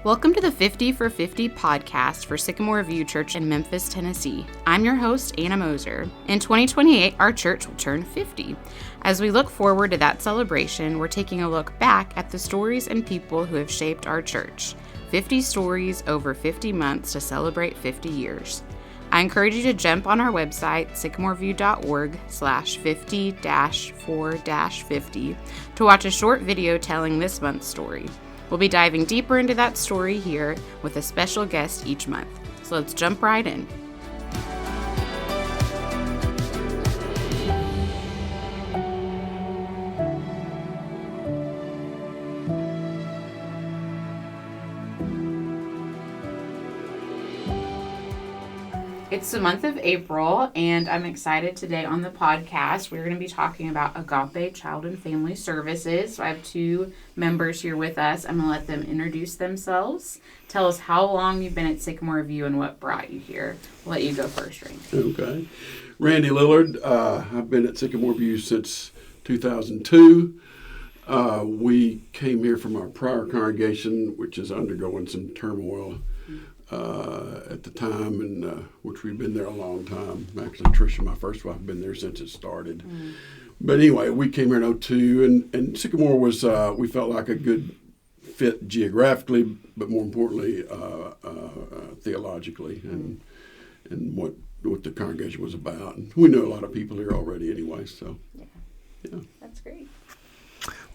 Welcome to the 50 for 50 podcast for Sycamore View Church in Memphis, Tennessee. I'm your host, Anna Moser. In 2028, our church will turn 50. As we look forward to that celebration, we're taking a look back at the stories and people who have shaped our church. 50 stories over 50 months to celebrate 50 years. I encourage you to jump on our website, sycamoreview.org/50-4-50 to watch a short video telling this month's story. We'll be diving deeper into that story here with a special guest each month. So let's jump right in. It's the month of April, and I'm excited today on the podcast. We're going to be talking about Agape Child and Family Services. So I have two members here with us. I'm going to let them introduce themselves. Tell us how long you've been at Sycamore View and what brought you here. We'll let you go first, Randy. Okay. Randy Lillard. I've been at Sycamore View since 2002. We came here from our prior congregation, which is undergoing some turmoil at the time, and which we've been there a long time. Actually, Tricia, my first wife, been there since it started. But anyway, we came here in 2002, and Sycamore was, we felt like a good fit geographically, but more importantly, theologically, and what the congregation was about. And we knew a lot of people here already anyway, so yeah. That's great.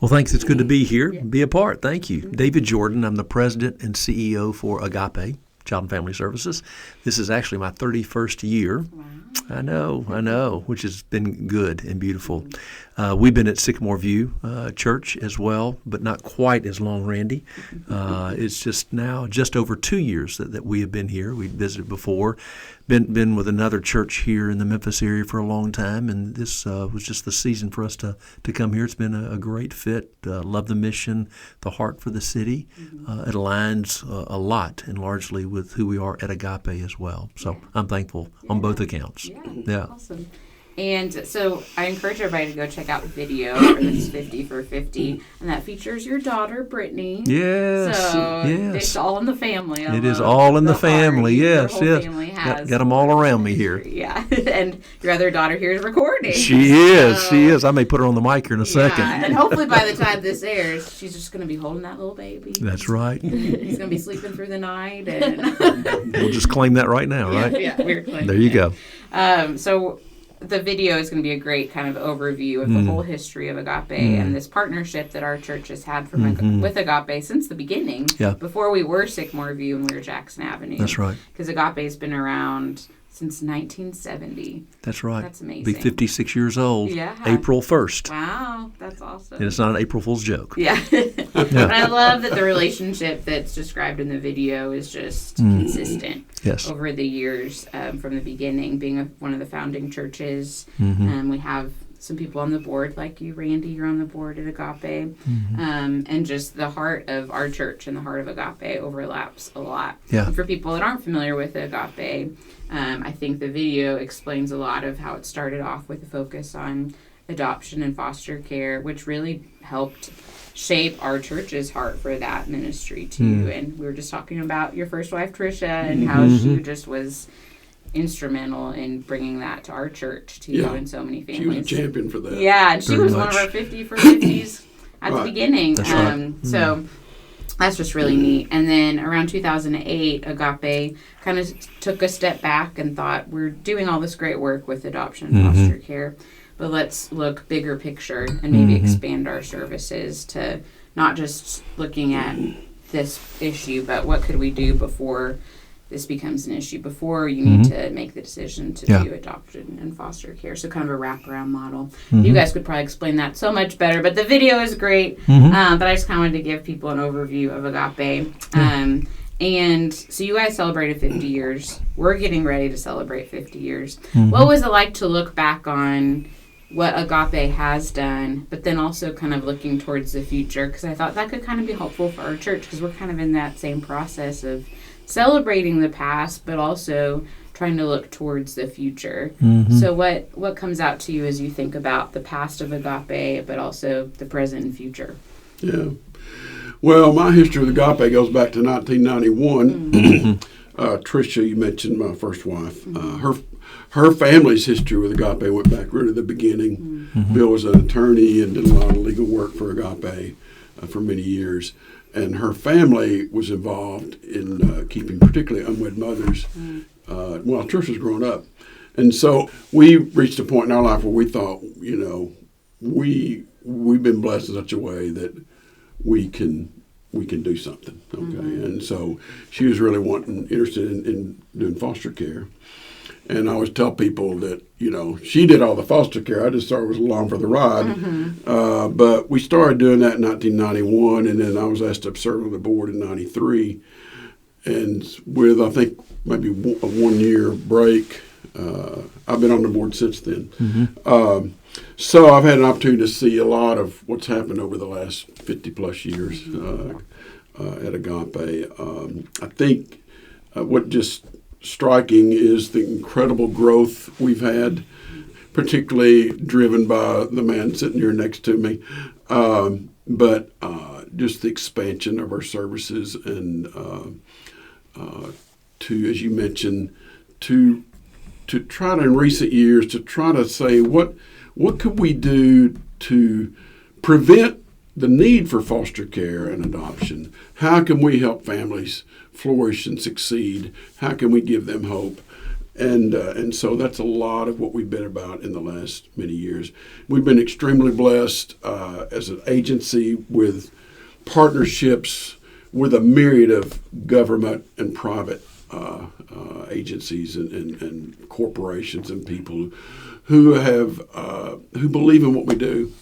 Well, thanks. It's good to be here, be a part. Thank you. David Jordan. I'm the president and CEO for Agape Child and Family Services. This is actually my 31st year. Wow. I know, which has been good and beautiful. We've been at Sycamore View Church as well, but not quite as long, Randy. It's just now just over 2 years that we have been here. We visited before, been with another church here in the Memphis area for a long time, and this was just the season for us to come here. It's been a great fit. Love the mission, the heart for the city. It aligns a lot and largely with who we are at Agape as well. So I'm thankful on both accounts. Yeah. Awesome. And so I encourage everybody to go check out the video for this 50 for 50, and that features your daughter, Brittany. Yes. So it's all in the family. It is all in the family. Yes. Family has got them all around me here. Yeah. And your other daughter here is recording. She is. I may put her on the mic here in a second. And hopefully by the time this airs, she's just going to be holding that little baby. That's right. He's going to be sleeping through the night. And we'll just claim that right now, right? Yeah, we're claiming there you go. So the video is going to be a great kind of overview of the whole history of Agape and this partnership that our church has had with Agape since the beginning. Yeah. Before we were Sycamore View and we were Jackson Avenue. That's right. Because Agape's been around since 1970. That's right. That's amazing. Be 56 years old. Yeah. April 1st. Wow, that's awesome. And it's not an April Fool's joke. Yeah. But I love that the relationship that's described in the video is just consistent over the years from the beginning, being one of the founding churches. We have some people on the board like you, Randy. You're on the board at Agape. And just the heart of our church and the heart of Agape overlaps a lot. Yeah. And for people that aren't familiar with Agape, I think the video explains a lot of how it started off with a focus on adoption and foster care, which really helped shape our church's heart for that ministry too. And we were just talking about your first wife, Tricia, and how she just was instrumental in bringing that to our church too, and so many families. She was a champion for that. Yeah, and she was one of our 50 for 50s at the beginning. That's right. So that's just really neat. And then around 2008, Agape kind of took a step back and thought, we're doing all this great work with adoption and foster care, but let's look bigger picture and maybe expand our services to not just looking at this issue, but what could we do before this becomes an issue, before you need to make the decision to do adoption and foster care. So kind of a wraparound model. You guys could probably explain that so much better, but the video is great. But I just kind of wanted to give people an overview of Agape. And so you guys celebrated 50 years. We're getting ready to celebrate 50 years. What was it like to look back on what Agape has done, but then also kind of looking towards the future? Because I thought that could kind of be helpful for our church, because we're kind of in that same process of celebrating the past, but also trying to look towards the future. So what comes out to you as you think about the past of Agape, but also the present and future? Yeah. Well, my history with Agape goes back to 1991. Tricia, you mentioned my first wife. Her family's history with Agape went back really to the beginning. Bill was an attorney and did a lot of legal work for Agape for many years. And her family was involved in keeping particularly unwed mothers while Trish was growing up. And so we reached a point in our life where we thought, we've been blessed in such a way that we can do something. Okay. And so she was really interested in doing foster care. And I always tell people that, she did all the foster care. I just sort of was along for the ride. But we started doing that in 1991, and then I was asked to serve on the board in 93. And with, I think, maybe a 1-year break, I've been on the board since then. So I've had an opportunity to see a lot of what's happened over the last 50-plus years at Agape. I think what just striking is the incredible growth we've had, particularly driven by the man sitting here next to me, but just the expansion of our services and to, as you mentioned, to try to, in recent years, to try to say what could we do to prevent the need for foster care and adoption? How can we help families flourish and succeed? How can we give them hope? And so that's a lot of what we've been about in the last many years. We've been extremely blessed as an agency with partnerships with a myriad of government and private agencies and corporations and people who believe in what we do,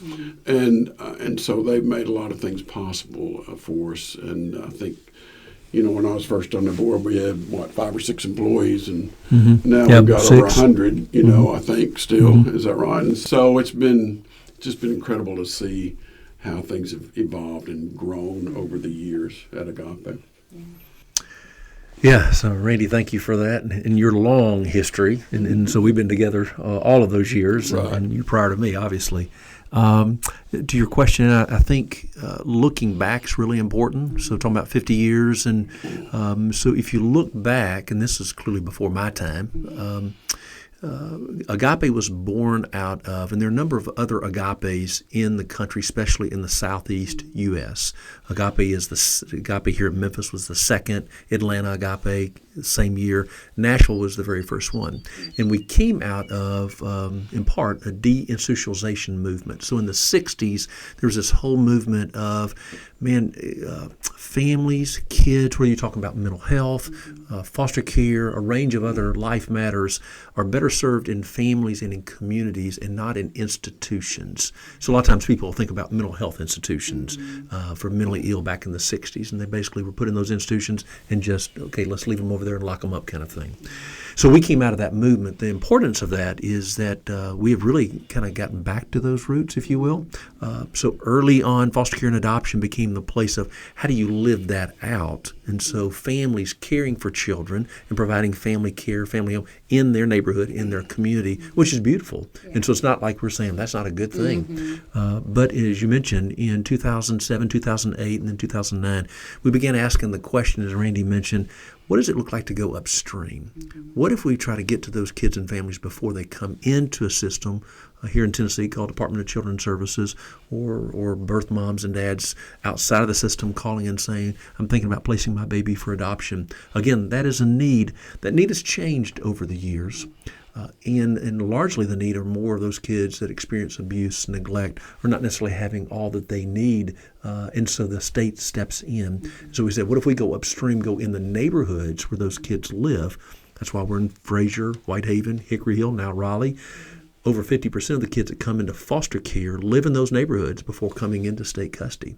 and so they've made a lot of things possible for us. And I think, when I was first on the board, we had 5 or 6 employees, and now we've got 6. Over 100. I think still is that right? And so it's just been incredible to see how things have evolved and grown over the years at Agape. Yeah, so Randy, thank you for that and your long history. And so we've been together all of those years, right. And you prior to me, obviously. To your question, I think looking back is really important. So talking about 50 years. And so if you look back, and this is clearly before my time, Agape was born out of, and there are a number of other Agapes in the country, especially in the southeast U.S. Agape here in Memphis was the second. Atlanta Agape, same year. Nashville was the very first one. And we came out of, in part, a deinstitutionalization movement. So in the 60s, there was this whole movement of, families, kids, whether you're talking about mental health, foster care, a range of other life matters, are better served in families and in communities and not in institutions. So a lot of times people think about mental health institutions for mentally ill back in the 60s, and they basically were put in those institutions and just, okay, let's leave them over there and lock them up kind of thing. So we came out of that movement. The importance of that is that we have really kind of gotten back to those roots, if you will. So early on, foster care and adoption became the place of how do you live that out? And so families caring for children and providing family care, family home in their neighborhood, in their community, which is beautiful. Yeah. And so it's not like we're saying that's not a good thing. But as you mentioned, in 2007, 2008, and then 2009, we began asking the question, as Randy mentioned, what does it look like to go upstream? What if we try to get to those kids and families before they come into a system here in Tennessee called Department of Children's Services, or birth moms and dads outside of the system calling and saying, I'm thinking about placing my baby for adoption. Again, that is a need. That need has changed over the years. And largely the need are more of those kids that experience abuse, neglect, or not necessarily having all that they need. And so the state steps in. So we said, what if we go upstream, go in the neighborhoods where those kids live? That's why we're in Fraser, Whitehaven, Hickory Hill, now Raleigh. Over 50% of the kids that come into foster care live in those neighborhoods before coming into state custody.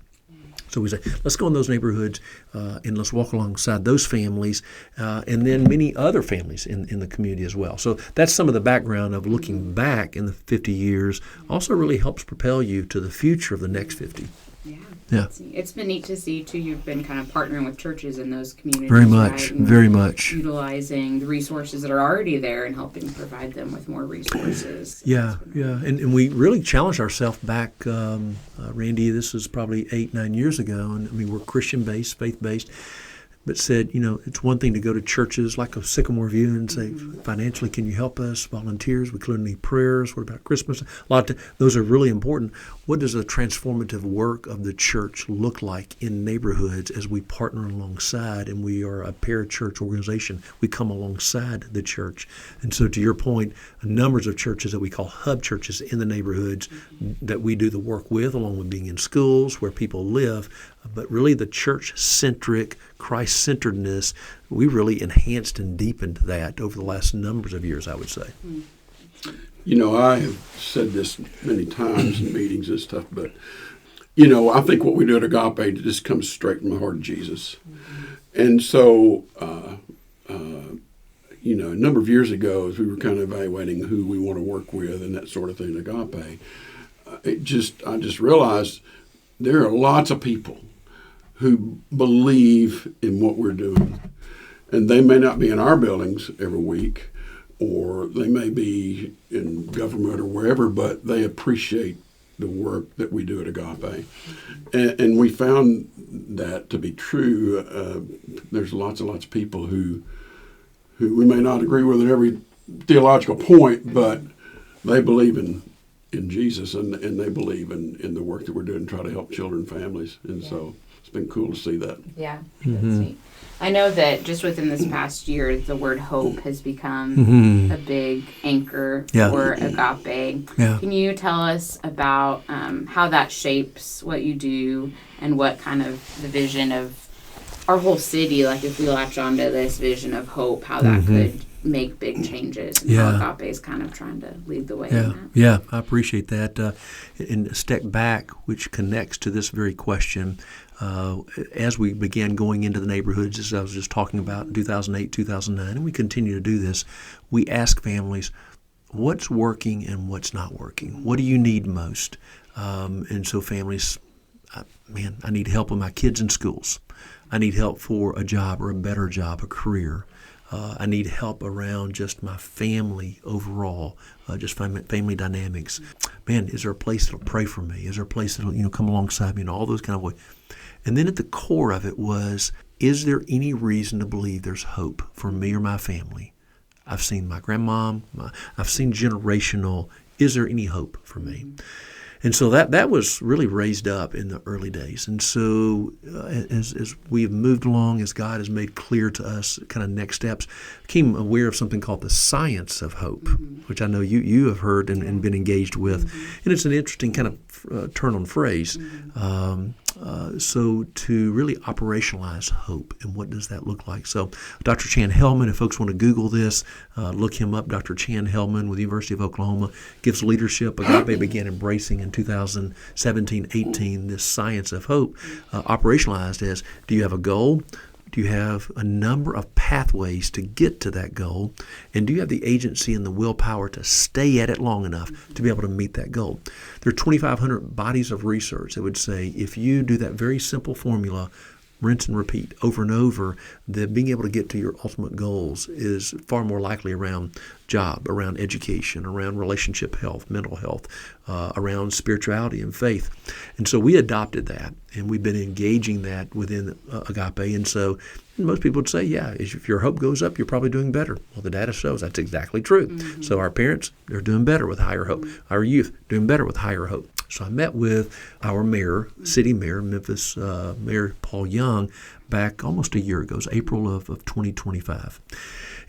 So we say, let's go in those neighborhoods and let's walk alongside those families and then many other families in the community as well. So that's some of the background of looking back in the 50 years. Also really helps propel you to the future of the next 50. Yeah, Yeah. It's been neat to see, too. You've been kind of partnering with churches in those communities. Very much, right? And very much. utilizing the resources that are already there and helping provide them with more resources. Yeah. And we really challenged ourselves back, Randy, this was probably 8-9 years ago. And I mean, we're Christian-based, faith-based. But said, it's one thing to go to churches like a Sycamore View and say, financially, can you help us? Volunteers, we clearly need prayers. What about Christmas? Those are really important. What does the transformative work of the church look like in neighborhoods as we partner alongside and we are a parachurch organization? We come alongside the church. And so to your point, numbers of churches that we call hub churches in the neighborhoods that we do the work with, along with being in schools where people live, but really the church-centric, Christ-centeredness, we really enhanced and deepened that over the last numbers of years, I would say. I have said this many times in meetings and stuff, but, I think what we do at Agape just comes straight from the heart of Jesus. And so, a number of years ago, as we were kind of evaluating who we want to work with and that sort of thing at Agape, I just realized there are lots of people who believe in what we're doing. And they may not be in our buildings every week, or they may be in government or wherever, but they appreciate the work that we do at Agape. And we found that to be true. There's lots and lots of people who we may not agree with at every theological point, but they believe in Jesus, and they believe in the work that we're doing to try to help children and families. And so it's been cool to see that. Yeah, that's neat. I know that just within this past year, the word hope has become a big anchor for Agape. Yeah. Can you tell us about how that shapes what you do and what kind of the vision of our whole city, like if we latch onto this vision of hope, how that could make big changes, and how Agape is kind of trying to lead the way in that. Yeah, I appreciate that. And a step back, which connects to this very question, as we began going into the neighborhoods, as I was just talking about in 2008, 2009, and we continue to do this, we ask families, what's working and what's not working? What do you need most? And so families, I need help with my kids in schools. I need help for a job or a better job, a career. I need help around just my family overall, just family dynamics. Man, is there a place that'll pray for me? Is there a place that'll come alongside me? And all those kind of ways. And then at the core of it was, is there any reason to believe there's hope for me or my family? I've seen my grandmom. I've seen generational. Is there any hope for me? And so that was really raised up in the early days. And so as we've moved along, as God has made clear to us kind of next steps, became aware of something called the science of hope, which I know you have heard and been engaged with. And it's an interesting kind of turn on phrase. So to really operationalize hope, and what does that look like? So Dr. Chan Hellman, if folks want to Google this, look him up. Dr. Chan Hellman with the University of Oklahoma gives leadership. Agape began embracing in 2017-18 this science of hope, operationalized as, do you have a goal? Do you have a number of pathways to get to that goal? And do you have the agency and the willpower to stay at it long enough to be able to meet that goal? There are 2,500 bodies of research that would say if you do that very simple formula, rinse and repeat over and over, that being able to get to your ultimate goals is far more likely around job, around education, around relationship health, mental health, around spirituality and faith. And so we adopted that, and we've been engaging that within Agape. And so most people would say, yeah, if your hope goes up, you're probably doing better. Well, the data shows that's exactly true. So our parents, they're doing better with higher hope. Our youth, doing better with higher hope. So I met with our mayor, city mayor, Memphis, Mayor Paul Young, back almost a year ago. It was April of 2025.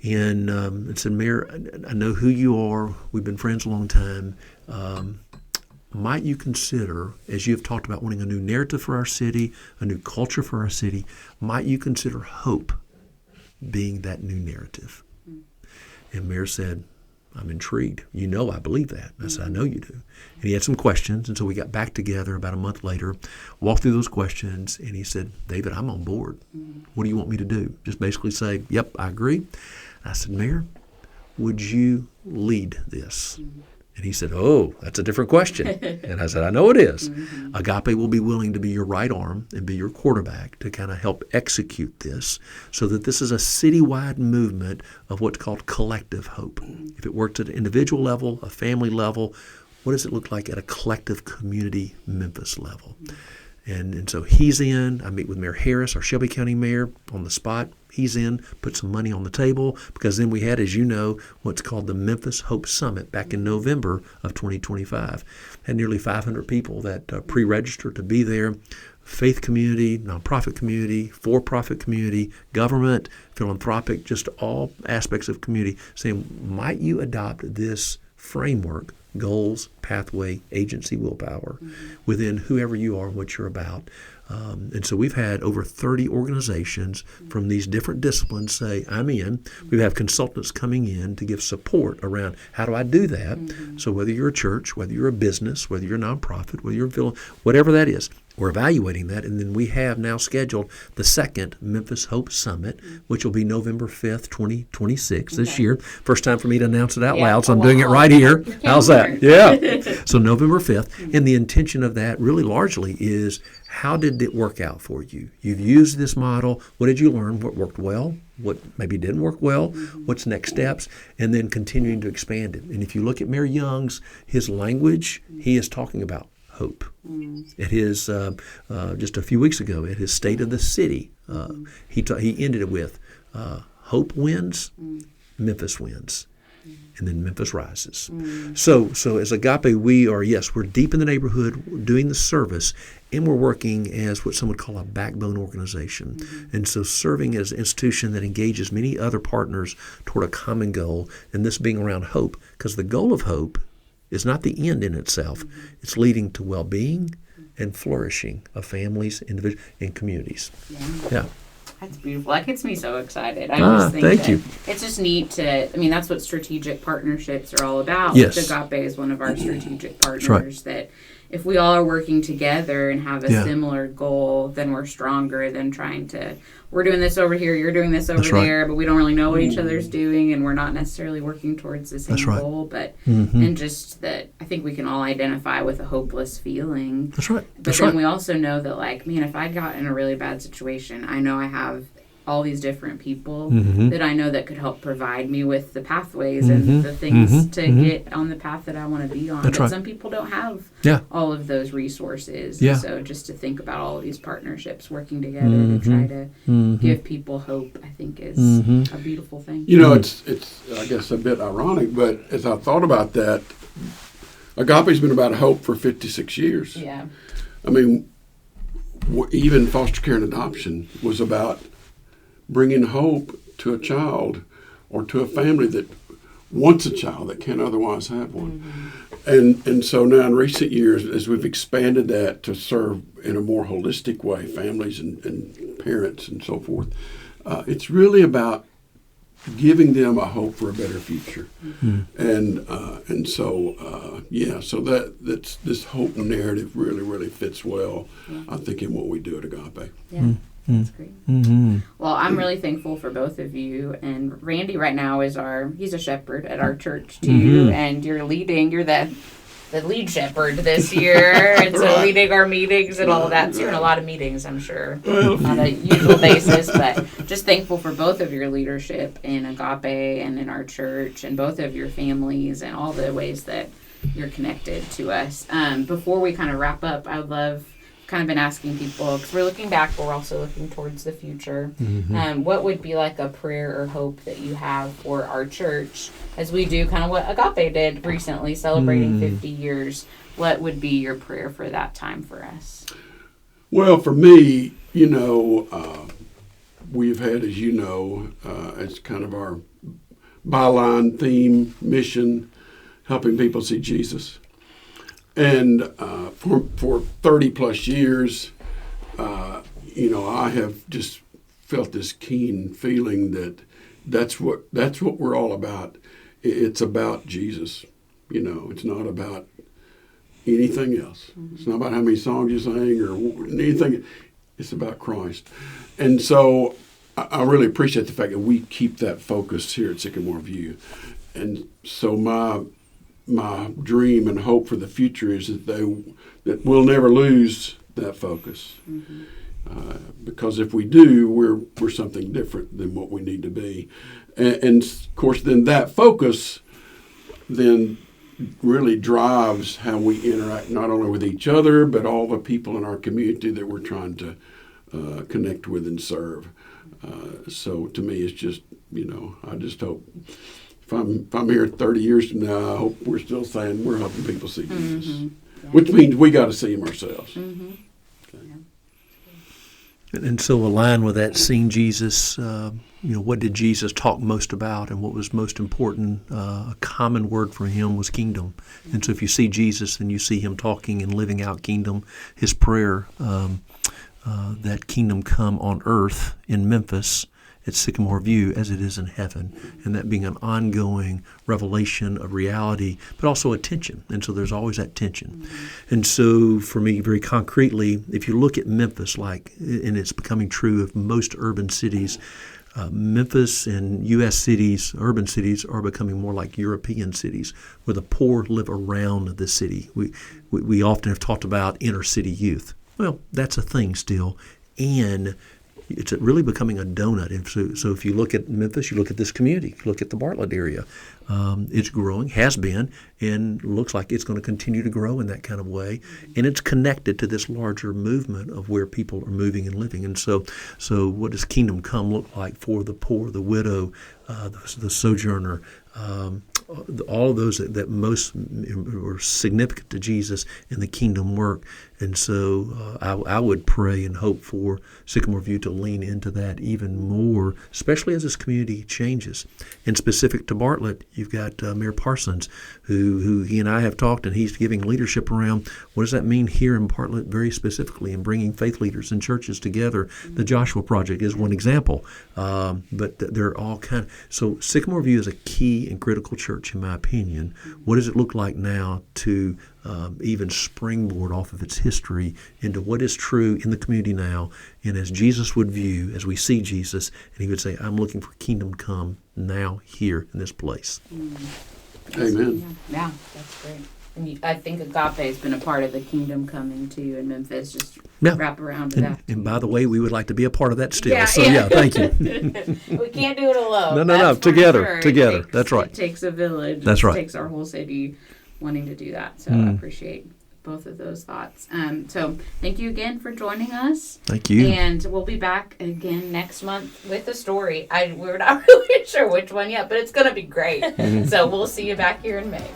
And said, Mayor, I know who you are. We've been friends a long time. Might you consider, as you have talked about wanting a new narrative for our city, a new culture for our city, might you consider hope being that new narrative? And Mayor said, I'm intrigued. I believe that. And I said, I know you do. And he had some questions, and so we got back together about a month later, walked through those questions, and he said, David, I'm on board. What do you want me to do? Just basically say, yep, I agree. I said, Mayor, would you lead this? And he said, oh, that's a different question. And I said, I know it is. Agape will be willing to be your right arm and be your quarterback to kind of help execute this so that this is a citywide movement of what's called collective hope. If it works at an individual level, a family level, what does it look like at a collective community Memphis level? And so he's in. I meet with Mayor Harris, our Shelby County mayor, on the spot. He's in, put some money on the table, because then we had, as you know, what's called the Memphis Hope Summit back in November of 2025. Had nearly 500 people that pre-registered to be there. Faith community, nonprofit community, for-profit community, government, philanthropic, just all aspects of community, saying, might you adopt this framework, goals, pathway, agency, willpower, within whoever you are and what you're about. And so we've had over 30 organizations from these different disciplines say, I'm in. We have consultants coming in to give support around how do I do that. So whether you're a church, whether you're a business, whether you're a nonprofit, whether you're whatever that is, we're evaluating that. And then we have now scheduled the second Memphis Hope Summit, which will be November 5th, 2026 this year. First time for me to announce it out loud, so I'm doing it right here. How's that? Yeah. So November 5th. And the intention of that really largely is, how did it work out for you? You've used this model. What did you learn? What worked well? What maybe didn't work well? What's next steps? And then continuing to expand it. And if you look at Mayor Young's, his language, he is talking about hope. At his, just a few weeks ago, at his State of the City, he ended it with, hope wins, Memphis wins. And then Memphis rises. So as Agape, we're deep in the neighborhood, we're doing the service, and we're working as what some would call a backbone organization. And so serving as an institution that engages many other partners toward a common goal, and this being around hope, because the goal of hope is not the end in itself. It's leading to well-being and flourishing of families, individuals, and communities. Yeah. That's beautiful. That gets me so excited. I just think thank you. It's just neat that's what strategic partnerships are all about. Yes. Agape is one of our strategic partners, that if we all are working together and have a similar goal, then we're stronger than trying to, we're doing this over here, you're doing this over there, but we don't really know what each other's doing, and we're not necessarily working towards the same goal. But and just that, I think we can all identify with a hopeless feeling. That's right. But then we also know that, like, man, if I got in a really bad situation, I know I have all these different people that I know that could help provide me with the pathways and the things to get on the path that I want to be on. But some people don't have all of those resources. Yeah. So just to think about all of these partnerships working together to try to give people hope, I think is a beautiful thing. You know, it's I guess a bit ironic, but as I thought about that, Agape's been about hope for 56 years. Yeah. I mean, even foster care and adoption was about bringing hope to a child or to a family that wants a child that can't otherwise have one. And so now in recent years, as we've expanded that to serve in a more holistic way, families and parents and so forth, it's really about giving them a hope for a better future. And so that's this hope narrative really fits well, I think, in what we do at Agape. Yeah. That's great. Well, I'm really thankful for both of you. And Randy right now he's a shepherd at our church too. And you're the lead shepherd this year. And so leading our meetings and all of that. So you're in a lot of meetings, I'm sure, on a usual basis. But just thankful for both of your leadership in Agape and in our church, and both of your families and all the ways that you're connected to us. Before we kind of wrap up, I would love, kind of been asking people, because we're looking back, but we're also looking towards the future. What would be like a prayer or hope that you have for our church as we do kind of what Agape did recently, celebrating 50 years? What would be your prayer for that time for us? Well, for me, we've had, as you know, as kind of our byline theme, mission, helping people see Jesus. And for 30 plus years, I have just felt this keen feeling that that's what we're all about. It's about Jesus. It's not about anything else. It's not about how many songs you sing or anything. It's about Christ. And so I really appreciate the fact that we keep that focus here at Sycamore View. And so my my dream and hope for the future is that we'll never lose that focus. Because if we do, we're something different than what we need to be. And of course, then that focus then really drives how we interact not only with each other, but all the people in our community that we're trying to connect with and serve. So to me, it's just, I just hope if I'm here 30 years from now, I hope we're still saying we're helping people see Jesus, which means we got to see him ourselves. Okay. And so align with that, seeing Jesus, what did Jesus talk most about and what was most important? A common word for him was kingdom. And so if you see Jesus, then you see him talking and living out kingdom. His prayer, that kingdom come on earth in Memphis at Sycamore View as it is in heaven, and that being an ongoing revelation of reality, but also a tension. And so there's always that tension. And so for me, very concretely, if you look at Memphis, and it's becoming true of most urban cities, Memphis and U.S. cities, urban cities, are becoming more like European cities, where the poor live around the city. We often have talked about inner city youth. Well, that's a thing still, and it's really becoming a donut. And so if you look at Memphis, you look at this community, you look at the Bartlett area, it's growing, has been, and looks like it's going to continue to grow in that kind of way. And it's connected to this larger movement of where people are moving and living. And so what does kingdom come look like for the poor, the widow, the sojourner, all of those that most were significant to Jesus in the kingdom work? And so I would pray and hope for Sycamore View to lean into that even more, especially as this community changes. And specific to Bartlett, you've got Mayor Parsons, who he and I have talked, and he's giving leadership around what does that mean here in Bartlett very specifically, and bringing faith leaders and churches together. The Joshua Project is one example, but they're all kind of. So Sycamore View is a key and critical church, in my opinion. What does it look like now to even springboard off of its history into what is true in the community now, and as Jesus would view, as we see Jesus, and he would say, I'm looking for kingdom come now here in this place. Amen. Yeah, that's great. And I think Agape has been a part of the kingdom coming too in Memphis. Just wrap around to that. And by the way, we would like to be a part of that still. Yeah, so thank you. We can't do it alone. No. Together. That's right. It takes a village. That's right. It takes our whole city wanting to do that. So I appreciate both of those thoughts. So thank you again for joining us. Thank you. And we'll be back again next month with a story. We're not really sure which one yet, but it's going to be great. So we'll see you back here in May.